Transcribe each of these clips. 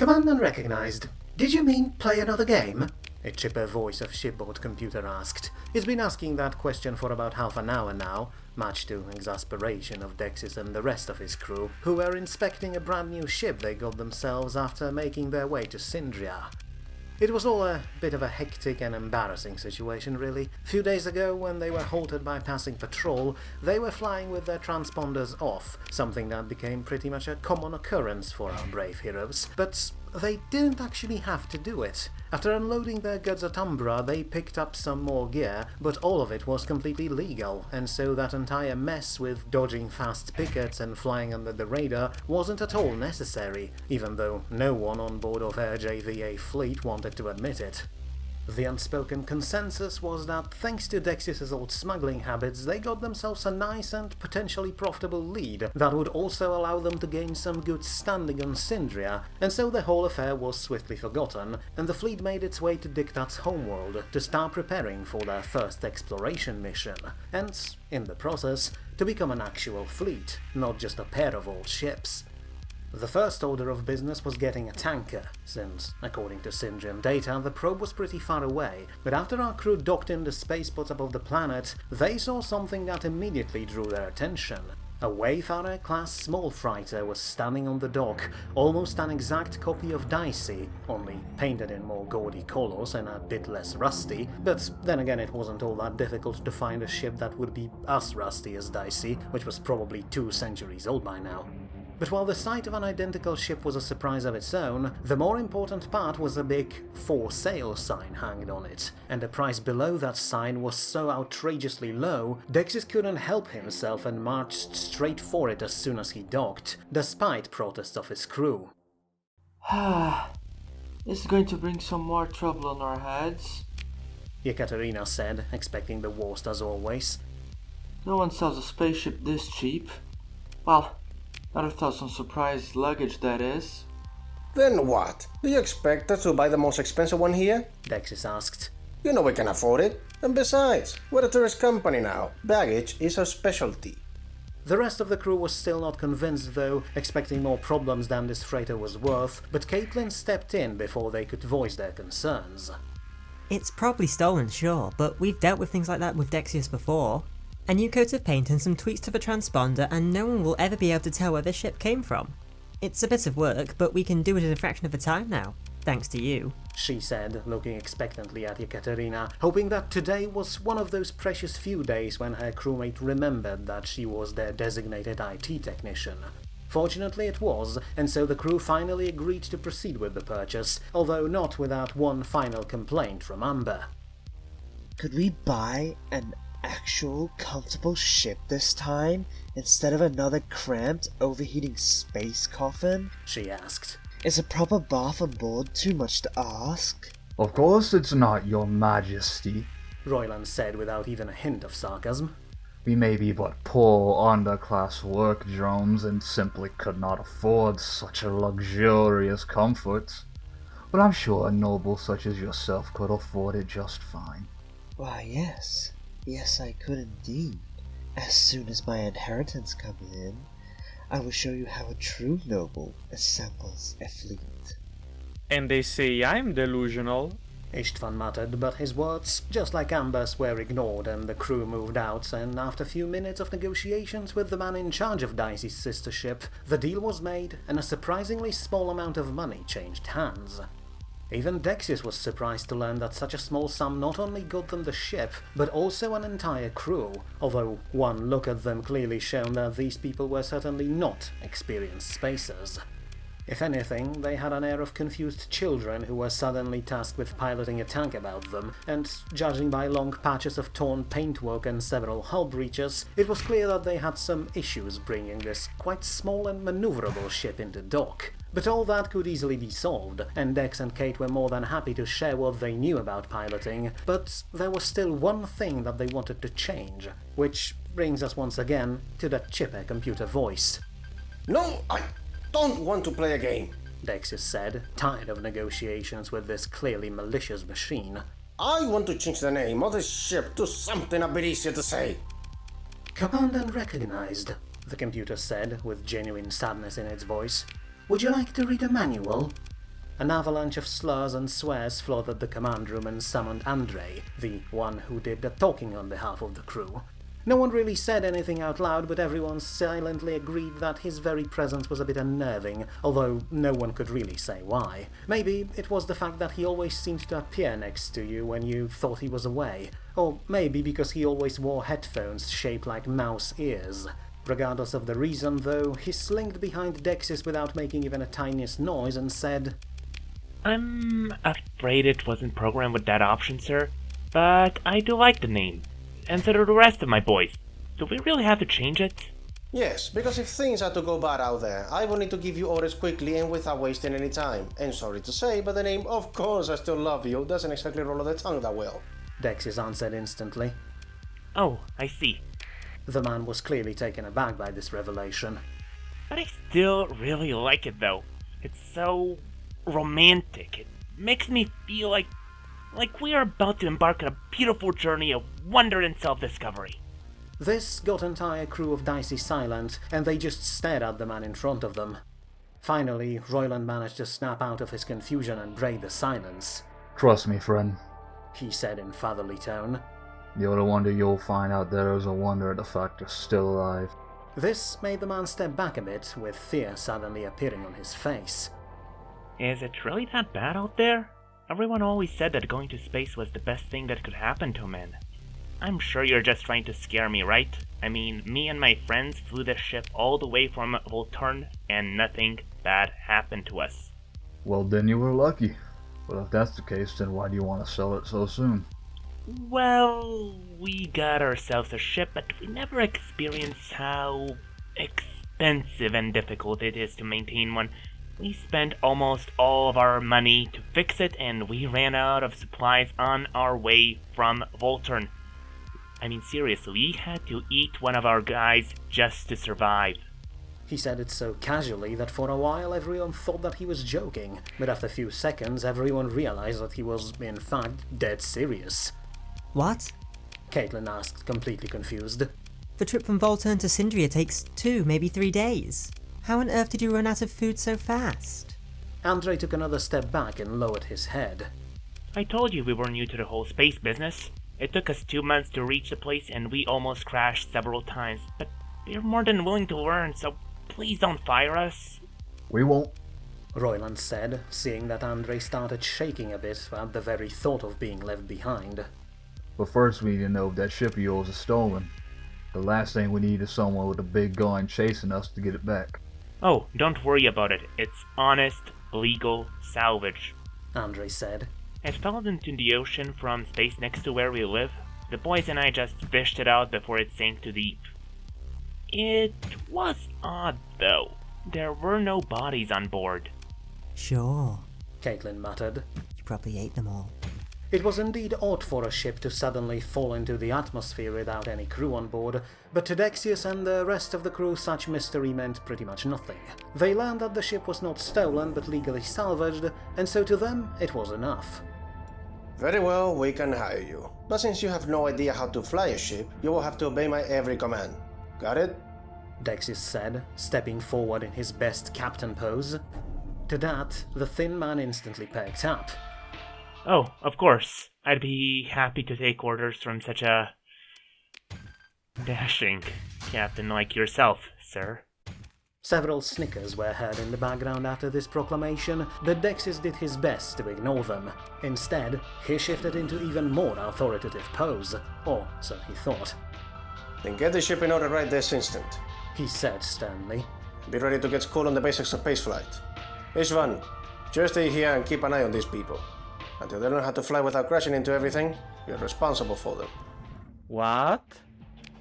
Command unrecognized. Did you mean play another game? A chipper voice of shipboard computer asked. He's been asking that question for about half an hour now, much to exasperation of Dexius and the rest of his crew, who were inspecting a brand new ship they got themselves after making their way to Sindria. It was all a bit of a hectic and embarrassing situation, really. A few days ago, when they were halted by passing patrol, they were flying with their transponders off, something that became pretty much a common occurrence for our brave heroes. But they didn't actually have to do it. After unloading their goods at Umbra, they picked up some more gear, but all of it was completely legal, and so that entire mess with dodging fast pickets and flying under the radar wasn't at all necessary, even though no one on board of Air JVA fleet wanted to admit it. The unspoken consensus was that thanks to Dexius' old smuggling habits, they got themselves a nice and potentially profitable lead that would also allow them to gain some good standing on Sindria, and so the whole affair was swiftly forgotten, and the fleet made its way to Diktat's homeworld to start preparing for their first exploration mission, and, in the process, to become an actual fleet, not just a pair of old ships. The first order of business was getting a tanker, since, according to Sindrian data, the probe was pretty far away, but after our crew docked in the spaceport above the planet, they saw something that immediately drew their attention. A Wayfarer-class small freighter was standing on the dock, almost an exact copy of Dicey, only painted in more gaudy colors and a bit less rusty, but then again it wasn't all that difficult to find a ship that would be as rusty as Dicey, which was probably 2 centuries old by now. But while the sight of an identical ship was a surprise of its own, the more important part was a big "for sale" sign hanged on it, and the price below that sign was so outrageously low, Dexius couldn't help himself and marched straight for it as soon as he docked, despite protests of his crew. This is going to bring some more trouble on our heads, Yekaterina said, expecting the worst as always. No one sells a spaceship this cheap. Well, not without some surprise luggage, that is. Then what? Do you expect us to buy the most expensive one here? Dexius asked. You know we can afford it. And besides, we're a tourist company now. Baggage is our specialty. The rest of the crew was still not convinced though, expecting more problems than this freighter was worth, but Caitlin stepped in before they could voice their concerns. It's probably stolen, sure, but we've dealt with things like that with Dexius before. A new coat of paint and some tweaks to the transponder and no one will ever be able to tell where the ship came from. It's a bit of work, but we can do it in a fraction of the time now, thanks to you, she said, looking expectantly at Yekaterina, hoping that today was one of those precious few days when her crewmate remembered that she was their designated IT technician. Fortunately it was, and so the crew finally agreed to proceed with the purchase, although not without one final complaint from Amber. Could we buy an actual comfortable ship this time, instead of another cramped, overheating space coffin? She asked. Is a proper bath on board too much to ask? Of course it's not, Your Majesty, Royland said without even a hint of sarcasm. We may be but poor underclass work drones and simply could not afford such a luxurious comfort, but I'm sure a noble such as yourself could afford it just fine. Why, yes. Yes, I could indeed. As soon as my inheritance comes in, I will show you how a true noble assembles a fleet. And they say I'm delusional. Istvan muttered, but his words, just like Amber's, were ignored and the crew moved out, and after a few minutes of negotiations with the man in charge of Dicey's sister ship, the deal was made and a surprisingly small amount of money changed hands. Even Dexius was surprised to learn that such a small sum not only got them the ship, but also an entire crew, although one look at them clearly showed that these people were certainly not experienced spacers. If anything, they had an air of confused children who were suddenly tasked with piloting a tank about them, and judging by long patches of torn paintwork and several hull breaches, it was clear that they had some issues bringing this quite small and maneuverable ship into dock. But all that could easily be solved, and Dex and Kate were more than happy to share what they knew about piloting, but there was still one thing that they wanted to change, which brings us once again to that chipper computer voice. No, I don't want to play a game, Dexius said, tired of negotiations with this clearly malicious machine. I want to change the name of the ship to something a bit easier to say. Command unrecognized, the computer said, with genuine sadness in its voice. Would you like to read a manual? An avalanche of slurs and swears flooded the command room and summoned Andrei, the one who did the talking on behalf of the crew. No one really said anything out loud, but everyone silently agreed that his very presence was a bit unnerving, although no one could really say why. Maybe it was the fact that he always seemed to appear next to you when you thought he was away, or maybe because he always wore headphones shaped like mouse ears. Regardless of the reason, though, he slinked behind Dexius without making even a tiniest noise and said, I'm afraid it wasn't programmed with that option, sir, but I do like the name. And so do the rest of my boys. Do we really have to change it? Yes, because if things are to go bad out there, I will need to give you orders quickly and without wasting any time. And sorry to say, but the name "Of Course I Still Love You" doesn't exactly roll off the tongue that well. Dexius answered instantly. Oh, I see. The man was clearly taken aback by this revelation. But I still really like it, though. It's so romantic. It makes me feel like we are about to embark on a beautiful journey of wonder and self-discovery. This got entire crew of Dicey silent, and they just stared at the man in front of them. Finally, Royland managed to snap out of his confusion and break the silence. Trust me, friend. He said in fatherly tone. You're the wonder you'll find out there is a wonder at the fact you're still alive. This made the man step back a bit, with fear suddenly appearing on his face. Is it really that bad out there? Everyone always said that going to space was the best thing that could happen to men. I'm sure you're just trying to scare me, right? I mean, me and my friends flew the ship all the way from Volturn, and nothing bad happened to us. Well, then you were lucky. But if that's the case, then why do you want to sell it so soon? Well, we got ourselves a ship, but we never experienced how expensive and difficult it is to maintain one. We spent almost all of our money to fix it, and we ran out of supplies on our way from Volturn. I mean, seriously, we had to eat one of our guys just to survive. He said it so casually that for a while everyone thought that he was joking, but after a few seconds everyone realized that he was, in fact, dead serious. What? Caitlin asked, completely confused. The trip from Volturn to Syndria takes 2, maybe 3 days. How on earth did you run out of food so fast? Andrei took another step back and lowered his head. I told you we were new to the whole space business. It took us 2 months to reach the place, and we almost crashed several times, but we're more than willing to learn, so please don't fire us. We won't. Royland said, seeing that Andrei started shaking a bit at the very thought of being left behind. But first we need to know if that ship of yours is stolen. The last thing we need is someone with a big gun chasing us to get it back. Oh, don't worry about it. It's honest, legal salvage. Andrei said. It fell into the ocean from space next to where we live. The boys and I just fished it out before it sank too deep. It was odd, though. There were no bodies on board. Sure. Caitlin muttered. You probably ate them all. It was indeed odd for a ship to suddenly fall into the atmosphere without any crew on board, but to Dexius and the rest of the crew such mystery meant pretty much nothing. They learned that the ship was not stolen but legally salvaged, and so to them it was enough. Very well, we can hire you. But since you have no idea how to fly a ship, you will have to obey my every command. Got it? Dexius said, stepping forward in his best captain pose. To that, the thin man instantly perked up. Oh, of course. I'd be happy to take orders from such a dashing captain like yourself, sir. Several snickers were heard in the background after this proclamation, but Dexius did his best to ignore them. Instead, he shifted into even more authoritative pose, or so he thought. Then get the ship in order right this instant. He said sternly. Be ready to get school on the basics of spaceflight. Ishvan, just stay here and keep an eye on these people. Until they learn how to fly without crashing into everything, you're responsible for them. What?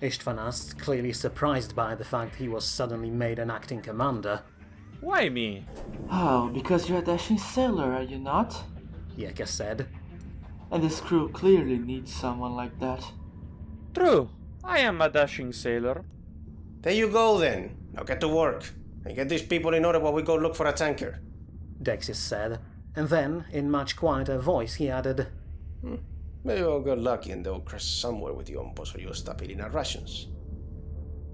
Istvan asked, clearly surprised by the fact he was suddenly made an acting commander. Why me? Oh, because you're a dashing sailor, are you not? Yeka said. And this crew clearly needs someone like that. True. I am a dashing sailor. There you go then. Now get to work. And get these people in order while we go look for a tanker. Dexius said, and then, in much quieter voice, he added, Maybe we'll get lucky and they'll crash somewhere with you on board so you'll stop eating our rations.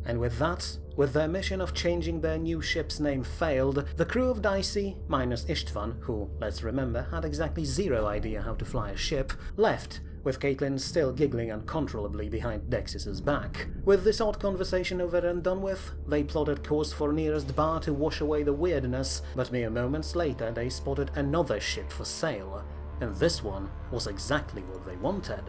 And with that, with their mission of changing their new ship's name failed, the crew of Dicey, minus Istvan, who, let's remember, had exactly zero idea how to fly a ship, left, with Caitlin still giggling uncontrollably behind Dexius's back. With this odd conversation over and done with, they plotted course for nearest bar to wash away the weirdness, but mere moments later they spotted another ship for sale, and this one was exactly what they wanted.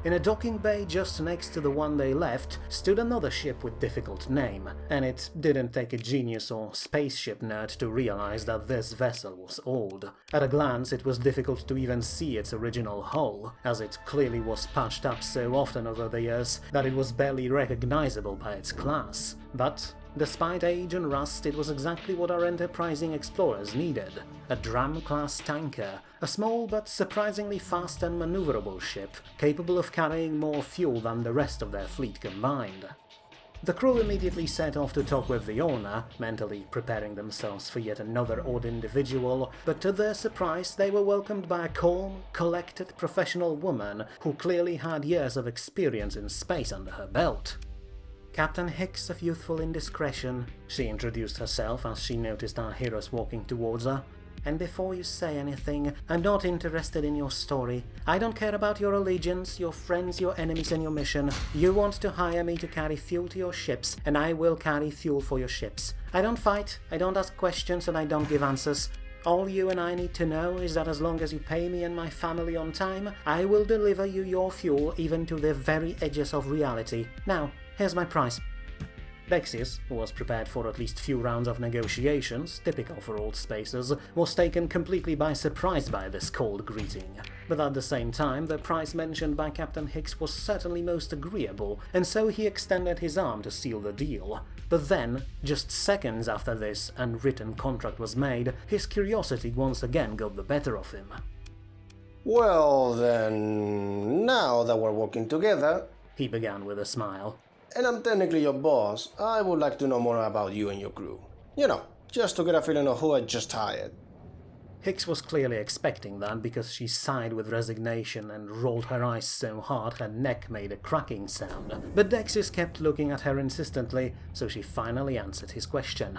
In a docking bay just next to the one they left stood another ship with difficult name, and it didn't take a genius or spaceship nerd to realize that this vessel was old. At a glance it was difficult to even see its original hull, as it clearly was patched up so often over the years that it was barely recognizable by its class. But despite age and rust, it was exactly what our enterprising explorers needed. A Dram-class tanker, a small but surprisingly fast and maneuverable ship, capable of carrying more fuel than the rest of their fleet combined. The crew immediately set off to talk with the owner, mentally preparing themselves for yet another odd individual, but to their surprise they were welcomed by a calm, collected professional woman who clearly had years of experience in space under her belt. Captain Hicks of Youthful Indiscretion, she introduced herself as she noticed our heroes walking towards her. And before you say anything, I'm not interested in your story. I don't care about your allegiance, your friends, your enemies, and your mission. You want to hire me to carry fuel to your ships, and I will carry fuel for your ships. I don't fight, I don't ask questions, and I don't give answers. All you and I need to know is that as long as you pay me and my family on time, I will deliver you your fuel even to the very edges of reality. Now, here's my price. Dexius, who was prepared for at least few rounds of negotiations, typical for old spacers, was taken completely by surprise by this cold greeting. But at the same time, the price mentioned by Captain Hicks was certainly most agreeable, and so he extended his arm to seal the deal. But then, just seconds after this unwritten contract was made, his curiosity once again got the better of him. Well then, now that we're working together, He began with a smile. and I'm technically your boss, I would like to know more about you and your crew. You know, just to get a feeling of who I just hired. Hicks was clearly expecting that because she sighed with resignation and rolled her eyes so hard her neck made a cracking sound. But Dexius kept looking at her insistently, so she finally answered his question.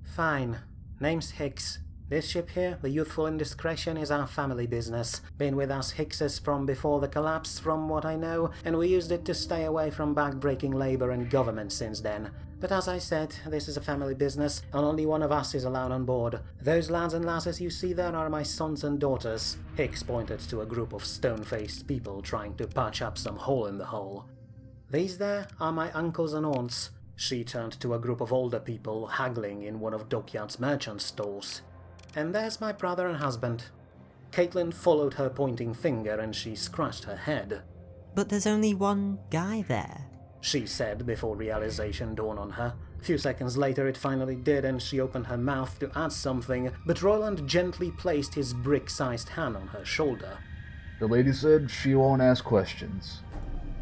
Fine. Name's Hicks. This ship here, the Youthful Indiscretion, is our family business. Been with us Hickses from before the collapse, from what I know, and we used it to stay away from backbreaking labor and government since then. But as I said, this is a family business, and only one of us is allowed on board. Those lads and lasses you see there are my sons and daughters. Hicks pointed to a group of stone-faced people trying to patch up some hole in the hull. These there are my uncles and aunts. She turned to a group of older people haggling in one of Dockyard's merchant stalls. And there's my brother and husband. Caitlin followed her pointing finger and she scratched her head. But there's only one guy there. She said before realization dawned on her. A few seconds later it finally did and she opened her mouth to add something, but Royland gently placed his brick-sized hand on her shoulder. The lady said she won't ask questions.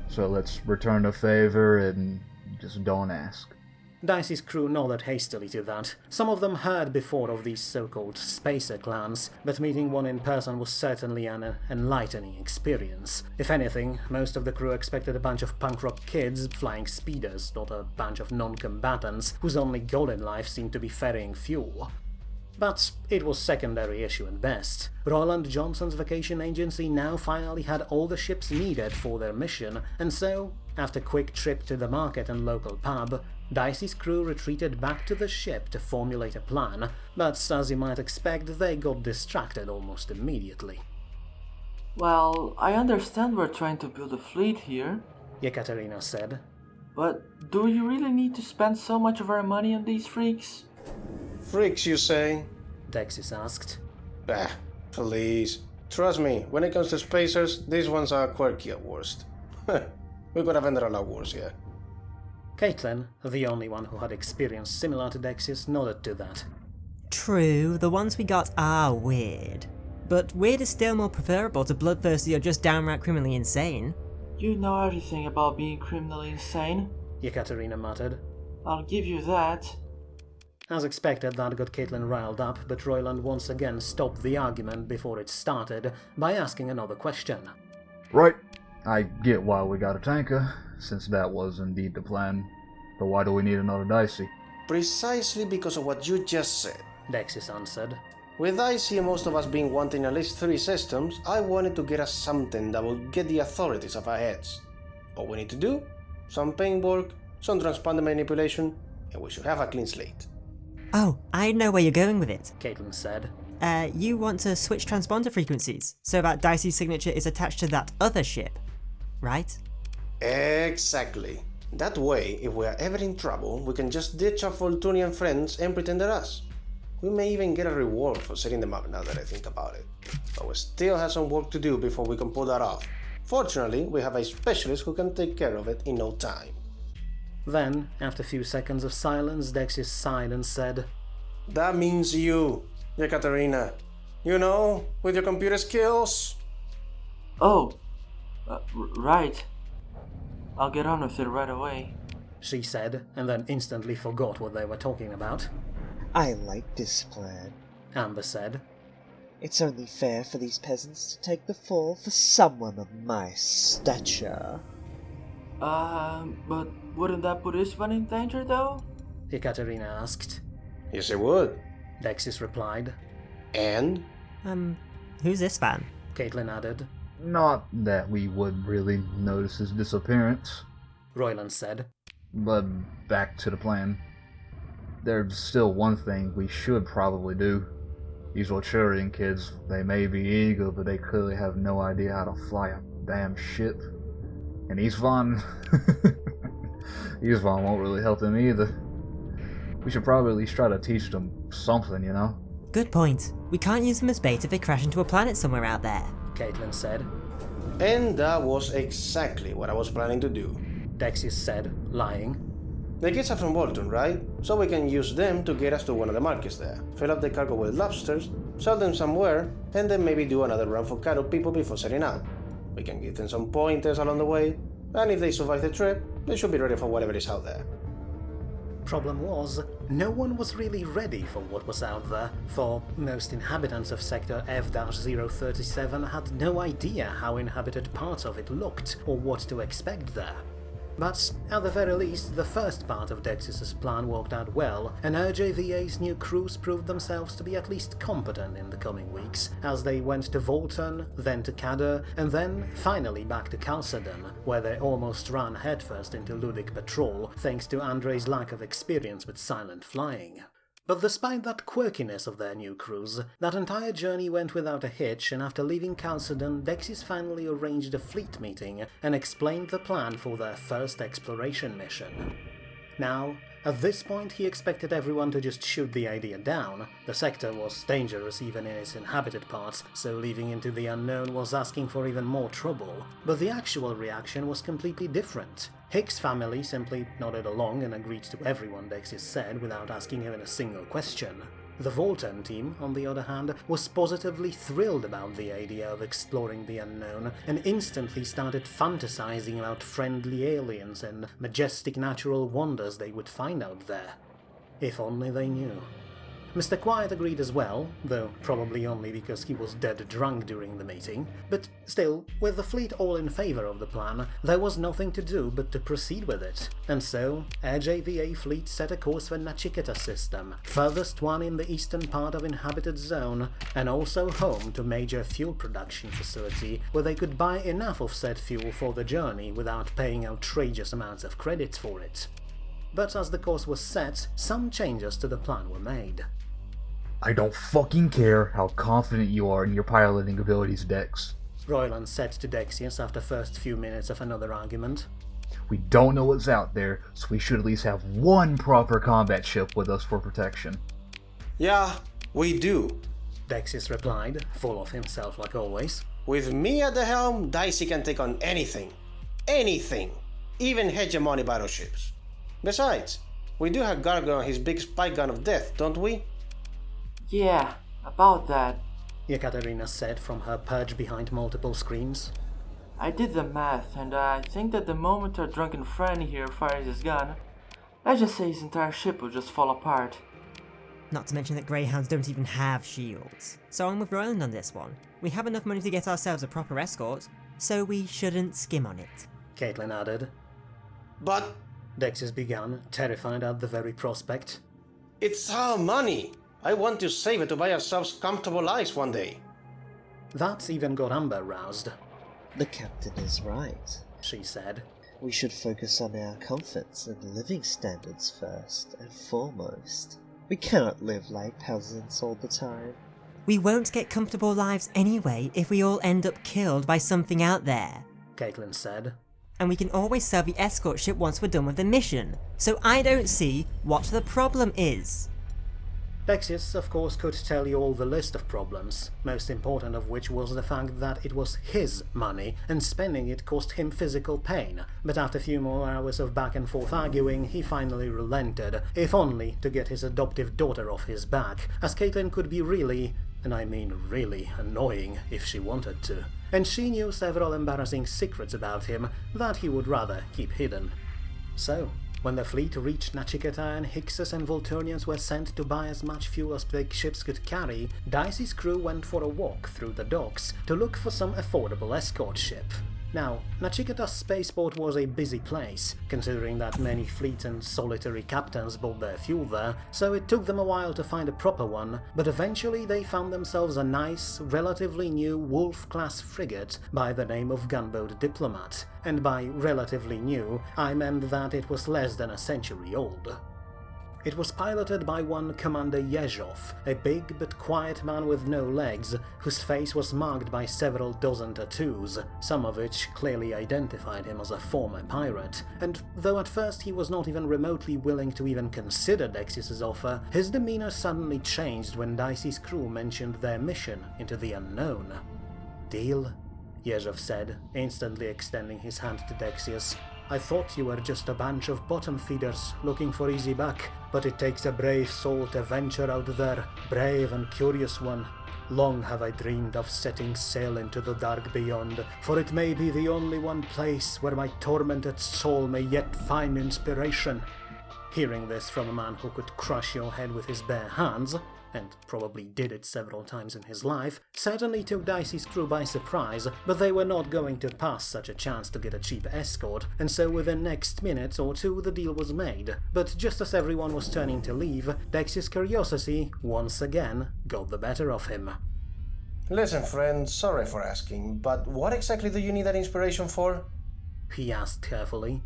So let's return the favor and just don't ask. Dicey's crew nodded hastily to that. Some of them heard before of these so-called spacer clans, but meeting one in person was certainly an enlightening experience. If anything, most of the crew expected a bunch of punk rock kids flying speeders, not a bunch of non-combatants whose only goal in life seemed to be ferrying fuel. But it was secondary issue at best. Roland Johnson's vacation agency now finally had all the ships needed for their mission, and so, after a quick trip to the market and local pub, Dicey's crew retreated back to the ship to formulate a plan, but as you might expect, they got distracted almost immediately. Well, I understand we're trying to build a fleet here, Yekaterina said. but do you really need to spend so much of our money on these freaks? Freaks, you say? Dexius asked. Bah, please. Trust me, when it comes to spacers, these ones are quirky at worst. We could have ended a lot worse here. Caitlin, the only one who had experience similar to Dexius, nodded to that. True, the ones we got are weird. But weird is still more preferable to bloodthirsty or just downright criminally insane. You know everything about being criminally insane. Yekaterina muttered. I'll give you that. As expected, that got Caitlin riled up, but Royland once again stopped the argument before it started by asking another question. Right. I get why we got a tanker, since that was indeed the plan. But why do we need another Dicey? Precisely because of what you just said. Dexis answered. With Dicey and most of us being wanting at least 3 systems, I wanted to get us something that will get the authorities off our heads. All we need to do, some paintwork, some transponder manipulation, and we should have a clean slate. Oh, I know where you're going with it. Caitlin said. You want to switch transponder frequencies, so that Dicey's signature is attached to that other ship, right? Exactly. That way, if we are ever in trouble, we can just ditch our Voltunian friends and pretend they're us. We may even get a reward for setting them up now that I think about it. But we still have some work to do before we can pull that off. Fortunately, we have a specialist who can take care of it in no time. Then, after a few seconds of silence, Dexius sighed and said, That means you, Yekaterina. You know, with your computer skills. Oh, right. I'll get on with it right away. She said, and then instantly forgot what they were talking about. I like this plan. Amber said. It's only fair for these peasants to take the fall for someone of my stature. But wouldn't that put Istvan in danger, though? Yekaterina asked. Yes, it would. Dexis replied. And? Who's this fan? Caitlin added. Not that we would really notice his disappearance. Royland said. But back to the plan. There's still one thing we should probably do. These Volturian kids, they may be eager, but they clearly have no idea how to fly a damn ship. And Istvan... Istvan won't really help them either. We should probably at least try to teach them something, you know? Good point. We can't use them as bait if they crash into a planet somewhere out there. Caitlin said. And that was exactly what I was planning to do. Dexius said, lying. The kids are from Bolton, right? So we can use them to get us to one of the markets there. Fill up the cargo with lobsters, sell them somewhere, and then maybe do another run for cattle people before setting out. We can give them some pointers along the way, and if they survive the trip, they should be ready for whatever is out there. Problem was, no one was really ready for what was out there, for most inhabitants of Sector F-037 had no idea how inhabited parts of it looked, or what to expect there. But, at the very least, the first part of Dexius's plan worked out well, and RJVA's new crews proved themselves to be at least competent in the coming weeks, as they went to Volton, then to Cador, and then, finally back to Chalcedon, where they almost ran headfirst into Ludic Patrol, thanks to Andrei's lack of experience with silent flying. But despite that quirkiness of their new crews, that entire journey went without a hitch, and after leaving Chalcedon, Dexius finally arranged a fleet meeting and explained the plan for their first exploration mission. Now, at this point he expected everyone to just shoot the idea down. The sector was dangerous even in its inhabited parts, so leaving into the unknown was asking for even more trouble. But the actual reaction was completely different. Hick's family simply nodded along and agreed to everyone Dexius said without asking even a single question. The Volton team, on the other hand, was positively thrilled about the idea of exploring the unknown and instantly started fantasizing about friendly aliens and majestic natural wonders they would find out there. If only they knew. Mr. Quiet agreed as well, though probably only because he was dead drunk during the meeting, but still, with the fleet all in favour of the plan, there was nothing to do but to proceed with it. And so, RJVA fleet set a course for Nachiketa system, furthest one in the eastern part of inhabited zone, and also home to major fuel production facility, where they could buy enough of said fuel for the journey without paying outrageous amounts of credits for it. But as the course was set, some changes to the plan were made. I don't fucking care how confident you are in your piloting abilities, Dex. Royland said to Dexius after first few minutes of another argument. We don't know what's out there, so we should at least have one proper combat ship with us for protection. Yeah, we do. Dexius replied, full of himself like always. With me at the helm, Dicey can take on anything. Anything. Even hegemony battleships. Besides, we do have Gargo and his big spy gun of death, don't we? Yeah, about that. Yekaterina said from her perch behind multiple screens. I did the math, and I think that the moment our drunken friend here fires his gun, let's just say his entire ship will just fall apart. Not to mention that Greyhounds don't even have shields. So I'm with Royland on this one. We have enough money to get ourselves a proper escort, so we shouldn't skim on it. Caitlin added. But Dexius began, terrified at the very prospect. It's our money! I want to save it to buy ourselves comfortable lives one day. That even got Amber roused. The captain is right. She said. We should focus on our comforts and living standards first and foremost. We cannot live like peasants all the time. We won't get comfortable lives anyway if we all end up killed by something out there. Caitlin said. And we can always sell the escort ship once we're done with the mission, so I don't see what the problem is. Dexius, of course, could tell you all the list of problems, most important of which was the fact that it was his money, and spending it cost him physical pain. But after a few more hours of back and forth arguing, he finally relented, if only to get his adoptive daughter off his back, as Caitlin could be really, and I mean really, annoying if she wanted to. And she knew several embarrassing secrets about him that he would rather keep hidden. So, when the fleet reached Nachiketa and Hyksos and Volturnians were sent to buy as much fuel as big ships could carry, Dicey's crew went for a walk through the docks to look for some affordable escort ship. Now, Nachiketa's spaceport was a busy place, considering that many fleets and solitary captains bought their fuel there, so it took them a while to find a proper one, but eventually they found themselves a nice, relatively new Wolf-class frigate by the name of Gunboat Diplomat, and by relatively new, I meant that it was less than a century old. It was piloted by one Commander Yezhov, a big but quiet man with no legs, whose face was marked by several dozen tattoos, some of which clearly identified him as a former pirate, and though at first he was not even remotely willing to even consider Dexius's offer, his demeanor suddenly changed when Dicey's crew mentioned their mission into the unknown. "Deal?" Yezhov said, instantly extending his hand to Dexius. "I thought you were just a bunch of bottom feeders looking for easy buck, but it takes a brave soul to venture out there, brave and curious one. Long have I dreamed of setting sail into the dark beyond, for it may be the only one place where my tormented soul may yet find inspiration." Hearing this from a man who could crush your head with his bare hands, and probably did it several times in his life, certainly took Dicey's crew by surprise, but they were not going to pass such a chance to get a cheap escort, and so within the next minute or two the deal was made. But just as everyone was turning to leave, Dexius' curiosity, once again, got the better of him. Listen, friend, sorry for asking, but what exactly do you need that inspiration for? He asked carefully.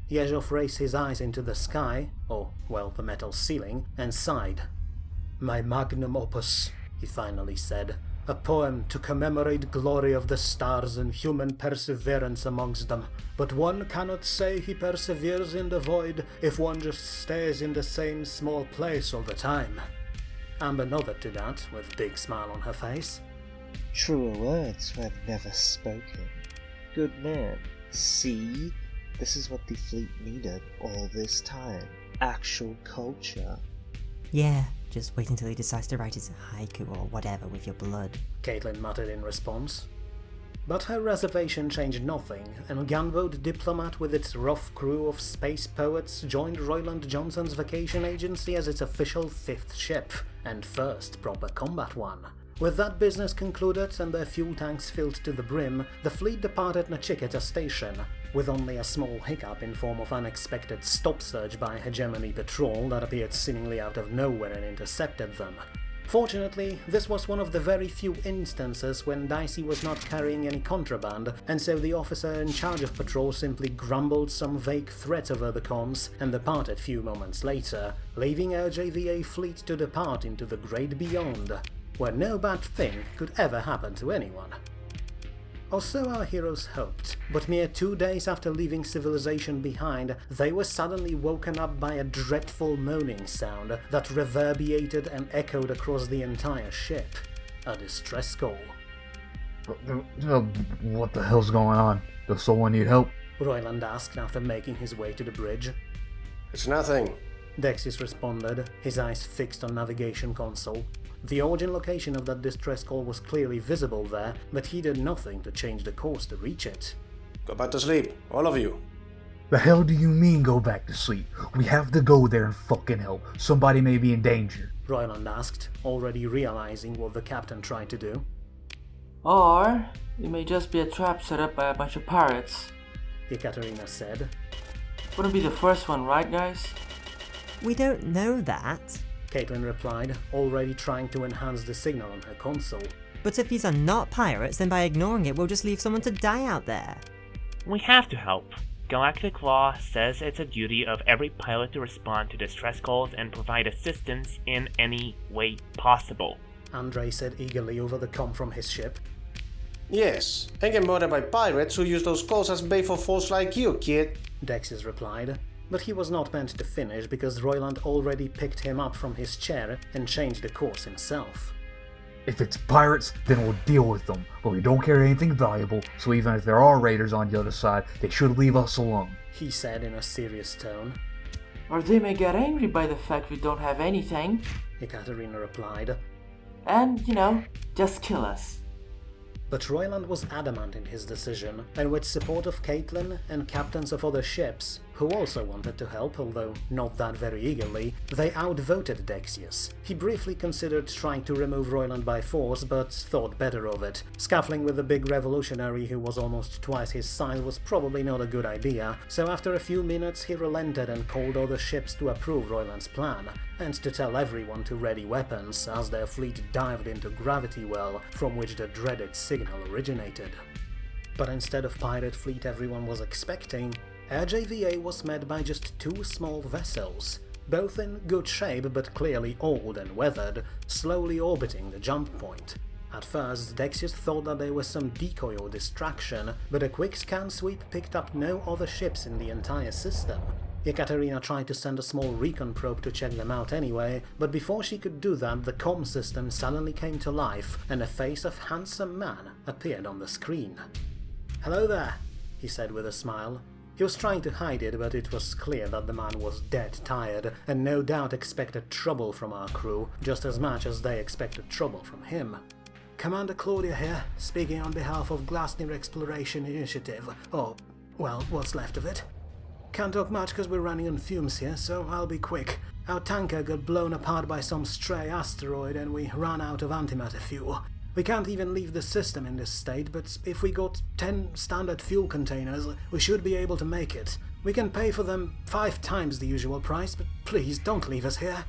Yezhov raised his eyes into the sky, or, well, the metal ceiling, and sighed. "My magnum opus," he finally said, "a poem to commemorate glory of the stars and human perseverance amongst them. But one cannot say he perseveres in the void if one just stays in the same small place all the time." Amber nodded to that, with a big smile on her face. Truer words were never spoken. Good man. See? This is what the fleet needed all this time. Actual culture. Yeah, just wait until he decides to write his haiku or whatever with your blood. Caitlin muttered in response. But her reservation changed nothing, and Gunboat Diplomat with its rough crew of space poets joined Royland Johnson's vacation agency as its official fifth ship, and first proper combat one. With that business concluded and their fuel tanks filled to the brim, the fleet departed Nachiketa station, with only a small hiccup in form of unexpected stop search by Hegemony Patrol that appeared seemingly out of nowhere and intercepted them. Fortunately, this was one of the very few instances when Dicey was not carrying any contraband, and so the officer in charge of patrol simply grumbled some vague threats over the comms and departed few moments later, leaving our JVA fleet to depart into the great beyond, where no bad thing could ever happen to anyone. Or so our heroes hoped, but mere 2 days after leaving civilization behind, they were suddenly woken up by a dreadful moaning sound that reverberated and echoed across the entire ship. A distress call. What the hell's going on? Does someone need help? Royland asked after making his way to the bridge. It's nothing. Dexius responded, his eyes fixed on navigation console. The origin location of that distress call was clearly visible there, but he did nothing to change the course to reach it. Go back to sleep, all of you. The hell do you mean go back to sleep? We have to go there and fucking help. Somebody may be in danger. Royland asked, already realizing what the captain tried to do. Or it may just be a trap set up by a bunch of pirates. Yekaterina said. Wouldn't be the first one, right guys? We don't know that. Caitlin replied, already trying to enhance the signal on her console. But if these are not pirates, then by ignoring it we'll just leave someone to die out there. We have to help. Galactic law says it's a duty of every pilot to respond to distress calls and provide assistance in any way possible. Andre said eagerly over the comm from his ship. Yes, and get murdered by pirates who use those calls as bait for fools like you, kid. Dexius replied, but he was not meant to finish because Royland already picked him up from his chair and changed the course himself. If it's pirates, then we'll deal with them, but we don't carry anything valuable, so even if there are raiders on the other side, they should leave us alone, he said in a serious tone. Or they may get angry by the fact we don't have anything. Yekaterina replied. And, just kill us. But Royland was adamant in his decision, and with support of Caitlin and captains of other ships, who also wanted to help, although not that very eagerly, they outvoted Dexius. He briefly considered trying to remove Royland by force, but thought better of it. Scuffling with the big revolutionary who was almost twice his size was probably not a good idea, so after a few minutes he relented and called other ships to approve Royland's plan, and to tell everyone to ready weapons as their fleet dived into gravity well from which the dreaded signal originated. But instead of pirate fleet everyone was expecting, RJVA was met by just two small vessels, both in good shape but clearly old and weathered, slowly orbiting the jump point. At first, Dexius thought that they were some decoy or distraction, but a quick scan sweep picked up no other ships in the entire system. Yekaterina tried to send a small recon probe to check them out anyway, but before she could do that, the comm system suddenly came to life, and a face of handsome man appeared on the screen. "Hello there," he said with a smile. He was trying to hide it, but it was clear that the man was dead tired, and no doubt expected trouble from our crew, just as much as they expected trouble from him. "Commander Claudia here, speaking on behalf of Glasnir Exploration Initiative, or, well, what's left of it. Can't talk much because we're running on fumes here, so I'll be quick. Our tanker got blown apart by some stray asteroid and we ran out of antimatter fuel. We can't even leave the system in this state, but if we got 10 standard fuel containers, we should be able to make it. We can pay for them 5 times the usual price, but please don't leave us here."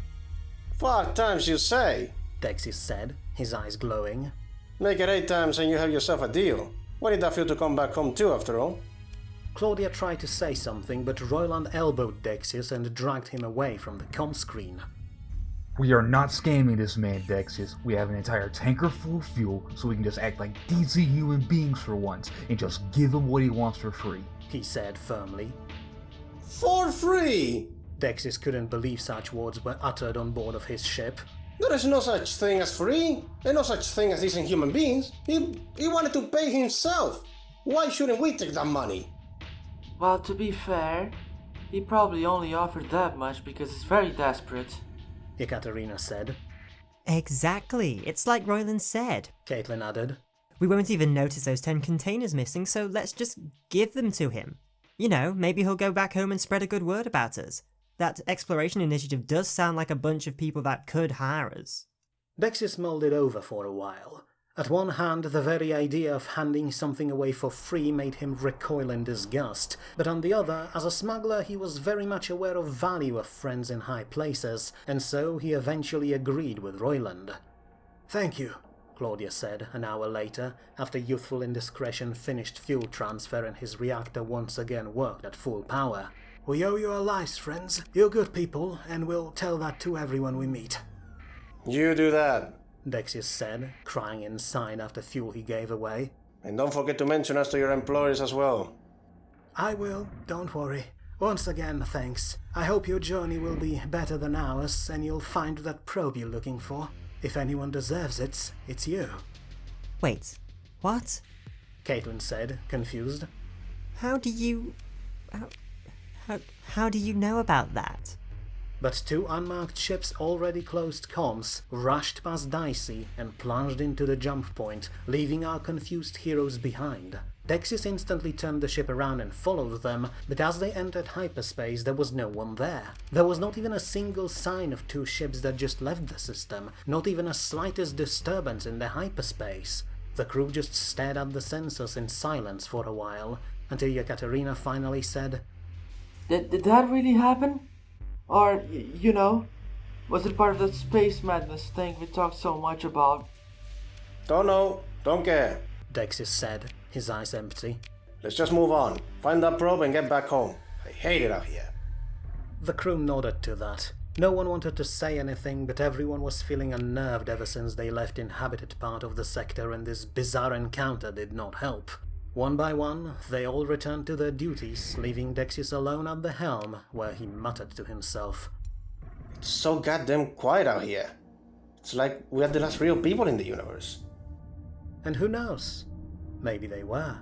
5 times you say? Dexius said, his eyes glowing. Make it 8 times and you have yourself a deal. We need that fuel to come back home too, after all. Claudia tried to say something, but Royland elbowed Dexius and dragged him away from the comm screen. We are not scamming this man, Dexius. We have an entire tanker full of fuel, so we can just act like decent human beings for once, and just give him what he wants for free, he said firmly. For free! Dexius couldn't believe such words were uttered on board of his ship. There is no such thing as free, and no such thing as decent human beings. He wanted to pay himself. Why shouldn't we take that money? Well, to be fair, he probably only offered that much because he's very desperate. Yekaterina said. Exactly, it's like Royland said. Caitlin added. We won't even notice those 10 containers missing, so let's just give them to him. Maybe he'll go back home and spread a good word about us. That exploration initiative does sound like a bunch of people that could hire us. Dexius mulled it over for a while. At one hand, the very idea of handing something away for free made him recoil in disgust, but on the other, as a smuggler he was very much aware of value of friends in high places, and so he eventually agreed with Royland. "Thank you," Claudia said an hour later, after youthful indiscretion finished fuel transfer and his reactor once again worked at full power. "We owe you our lives, friends. You're good people, and we'll tell that to everyone we meet." You do that. Dexius said, crying inside after fuel he gave away. And don't forget to mention us to your employers as well. "I will, don't worry. Once again, thanks. I hope your journey will be better than ours, and you'll find that probe you're looking for. If anyone deserves it, it's you." Wait, what? Caitlin said, confused. How do you know about that? But 2 unmarked ships already closed comms, rushed past Dicey and plunged into the jump point, leaving our confused heroes behind. Dexius instantly turned the ship around and followed them, but as they entered hyperspace there was no one there. There was not even a single sign of 2 ships that just left the system, not even a slightest disturbance in the hyperspace. The crew just stared at the sensors in silence for a while, until Yekaterina finally said, Did that really happen? Or, was it part of that space madness thing we talked so much about? Don't know, don't care. Dexius said, his eyes empty. Let's just move on. Find that probe and get back home. I hate it out here. The crew nodded to that. No one wanted to say anything, but everyone was feeling unnerved ever since they left the inhabited part of the sector, and this bizarre encounter did not help. One by one, they all returned to their duties, leaving Dexius alone at the helm, where he muttered to himself. It's so goddamn quiet out here. It's like we are the last real people in the universe. And who knows? Maybe they were.